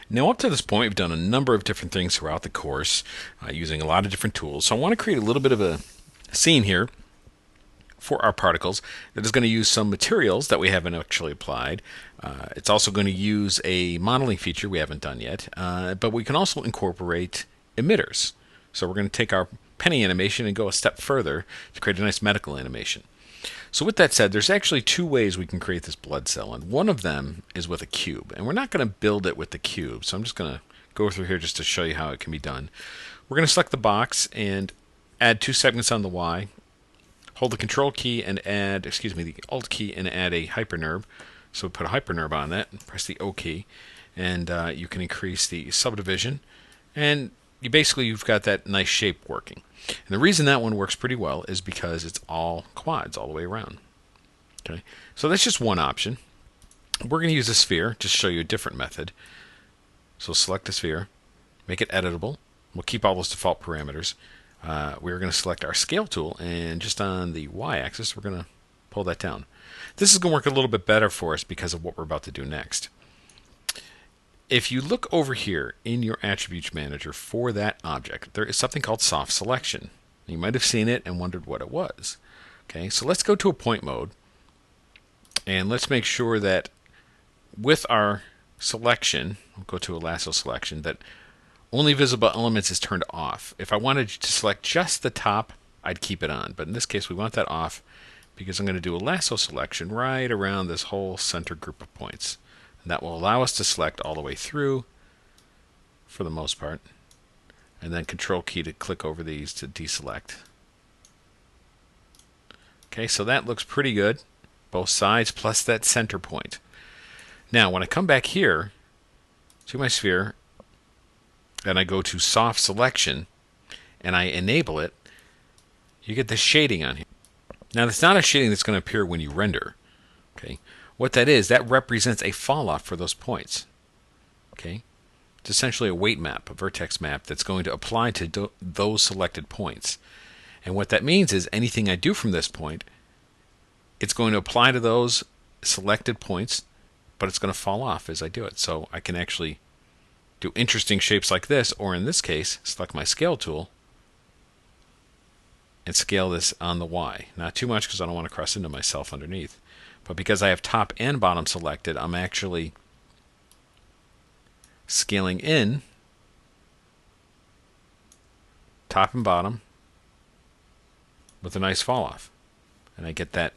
Now, up to this point, we've done a number of different things throughout the course using a lot of different tools. So I want to create a little bit of a scene here for our particles that is going to use some materials that we haven't actually applied. It's also going to use a modeling feature we haven't done yet, but we can also incorporate emitters. So we're going to take our penny animation and go a step further to create a nice medical animation. So with that said, there's actually two ways we can create this blood cell, and one of them is with a cube. And we're not going to build it with the cube, so I'm just going to go through here just to show you how it can be done. We're going to select the box and add 2 segments on the Y. Hold the Control key and add, the Alt key and add a hypernerve. So we put a hypernerve on that and press the O key, and you can increase the subdivision, and you've got that nice shape working. And the reason that one works pretty well is because it's all quads all the way around. Okay, so that's just one option. We're going to use a sphere just to show you a different method. So select the sphere, make it editable. We'll keep all those default parameters. We're going to select our scale tool, and just on the y-axis, we're going to pull that down. This is going to work a little bit better for us because of what we're about to do next. If you look over here in your Attributes Manager for that object, there is something called Soft Selection. You might have seen it and wondered what it was. Okay, so let's go to a point mode, and let's make sure that with our selection, we'll go to a lasso selection, that only visible elements is turned off. If I wanted to select just the top, I'd keep it on. But in this case, we want that off because I'm going to do a lasso selection right around this whole center group of points. And that will allow us to select all the way through for the most part. And then Control key to click over these to deselect. Okay, so that looks pretty good. Both sides plus that center point. Now, when I come back here to my sphere, and I go to Soft Selection, and I enable it, you get this shading on here. Now, that's not a shading that's going to appear when you render. Okay, what that is, that represents a fall off for those points. Okay, it's essentially a weight map, a vertex map that's going to apply to those selected points. And what that means is anything I do from this point, it's going to apply to those selected points, but it's going to fall off as I do it. So I can actually do interesting shapes like this, or in this case, select my scale tool and scale this on the Y. Not too much because I don't want to cross into myself underneath. But because I have top and bottom selected, I'm actually scaling in top and bottom with a nice fall off. And I get that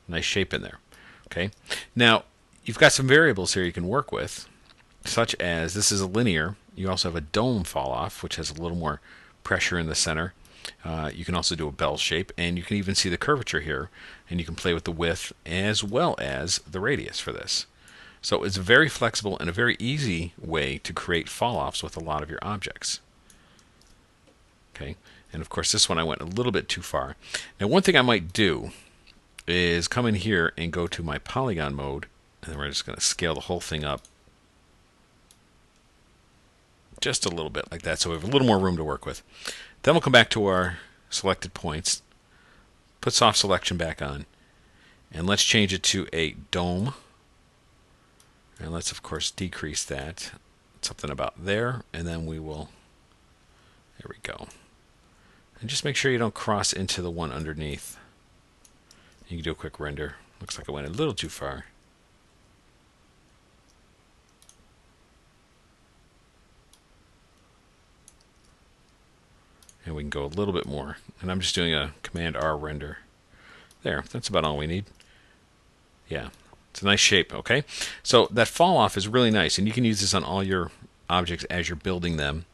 nice shape in there. Okay. Now, you've got some variables here you can work with, such as this is a linear. You also have a dome fall off, which has a little more pressure in the center. You can also do a bell shape, and you can even see the curvature here, and you can play with the width as well as the radius for this. So it's very flexible and a very easy way to create fall offs with a lot of your objects. Okay, and of course this one I went a little bit too far. Now, one thing I might do is come in here and go to my polygon mode, and then we're just going to scale the whole thing up just a little bit like that, so we have a little more room to work with. Then we'll come back to our selected points, put soft selection back on, and let's change it to a dome. And let's of course decrease that, something about there, and then we will, there we go. And just make sure you don't cross into the one underneath. You can do a quick render. Looks like I went a little too far. And we can go a little bit more. And I'm just doing a Command R render. There, that's about all we need. Yeah, it's a nice shape, okay? So that fall off is really nice, and you can use this on all your objects as you're building them.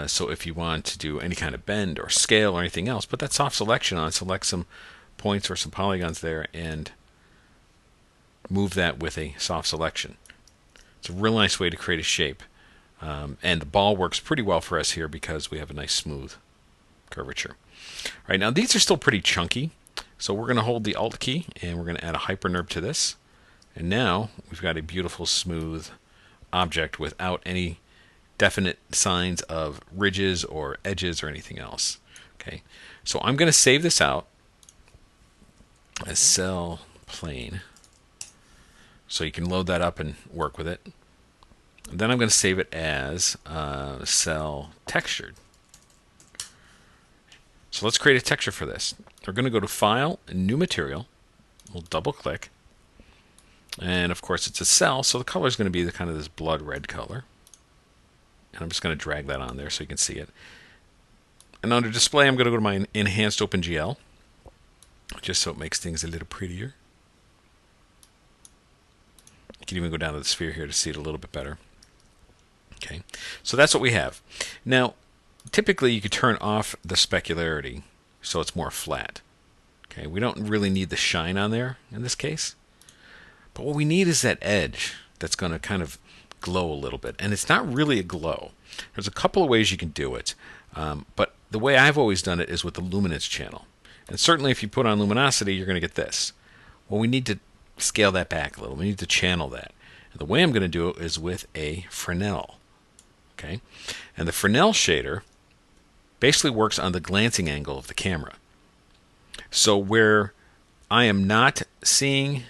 So if you want to do any kind of bend or scale or anything else, put that soft selection on, select some points or some polygons there, and move that with a soft selection. It's a real nice way to create a shape. And the ball works pretty well for us here because we have a nice smooth curvature. All right, now these are still pretty chunky, so we're going to hold the Alt key and we're going to add a hypernerve to this. And now we've got a beautiful smooth object without any definite signs of ridges or edges or anything else. Okay, so I'm going to save this out as cell plane so you can load that up and work with it. And then I'm going to save it as cell textured. So let's create a texture for this. We're going to go to File, New Material. We'll double click. And of course it's a cell, so the color is going to be the kind of this blood red color. And I'm just going to drag that on there so you can see it. And under display, I'm going to go to my enhanced OpenGL, just so it makes things a little prettier. You can even go down to the sphere here to see it a little bit better. Okay, so that's what we have. Now, typically you could turn off the specularity so it's more flat. Okay, we don't really need the shine on there in this case. But what we need is that edge that's going to kind of glow a little bit. And it's not really a glow. There's a couple of ways you can do it. But the way I've always done it is with the luminance channel. And certainly if you put on luminosity, you're going to get this. Well, we need to scale that back a little. We need to channel that. And the way I'm going to do it is with a Fresnel. Okay? And the Fresnel shader basically works on the glancing angle of the camera. So where I am not seeing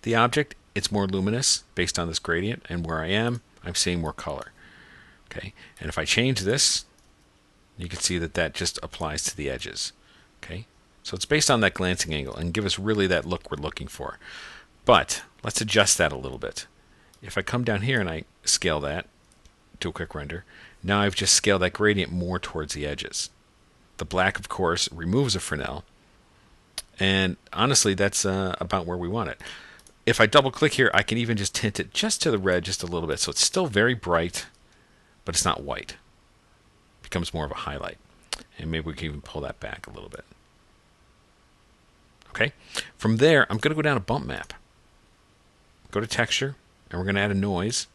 the object, it's more luminous based on this gradient, and where I am, I'm seeing more color. Okay, and if I change this, you can see that that just applies to the edges. Okay, so it's based on that glancing angle and give us really that look we're looking for. But let's adjust that a little bit. If I come down here and I scale that to a quick render, now I've just scaled that gradient more towards the edges. The black, of course, removes a Fresnel, and honestly, that's about where we want it. If I double click here, I can even just tint it just to the red just a little bit. So it's still very bright, but it's not white. It becomes more of a highlight. And maybe we can even pull that back a little bit. Okay. From there, I'm going to go down to Bump Map. Go to Texture, and we're going to add a noise.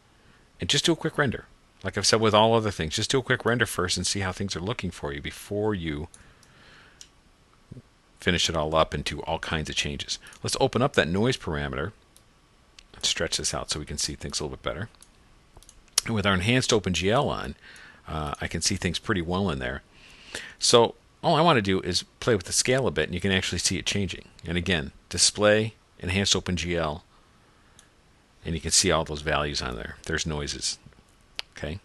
And just do a quick render. Like I've said with all other things, just do a quick render first and see how things are looking for you before you finish it all up and do all kinds of changes. Let's open up that noise parameter and stretch this out so we can see things a little bit better. And with our enhanced OpenGL on, I can see things pretty well in there. So all I want to do is play with the scale a bit, and you can actually see it changing. And again, display, enhanced OpenGL, and you can see all those values on there. There's noises. Okay.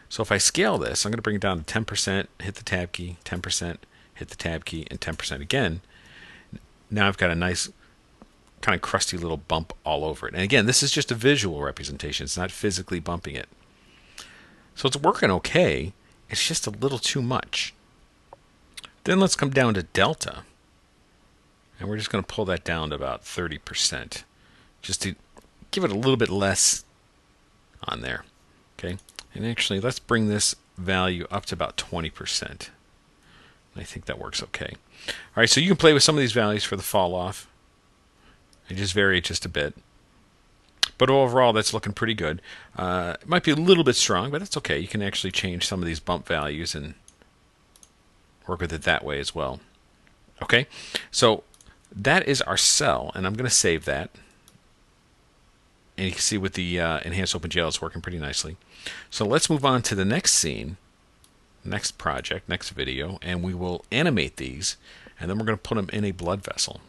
So if I scale this, I'm going to bring it down to 10%, hit the tab key, 10%, hit the tab key, and 10% again. Now I've got a nice kind of crusty little bump all over it. And again, this is just a visual representation. It's not physically bumping it. So it's working okay. It's just a little too much. Then let's come down to delta. And we're just going to pull that down to about 30%. Just to give it a little bit less on there. Okay. And actually, let's bring this value up to about 20%. I think that works okay. All right, so you can play with some of these values for the fall off and just vary it just a bit. But overall, that's looking pretty good. It might be a little bit strong, but that's okay. You can actually change some of these bump values and work with it that way as well. Okay, so that is our cell, and I'm going to save that. And you can see with the enhanced OpenGL, it's working pretty nicely. So let's move on to the next scene, next project, next video, and we will animate these, and then we're going to put them in a blood vessel.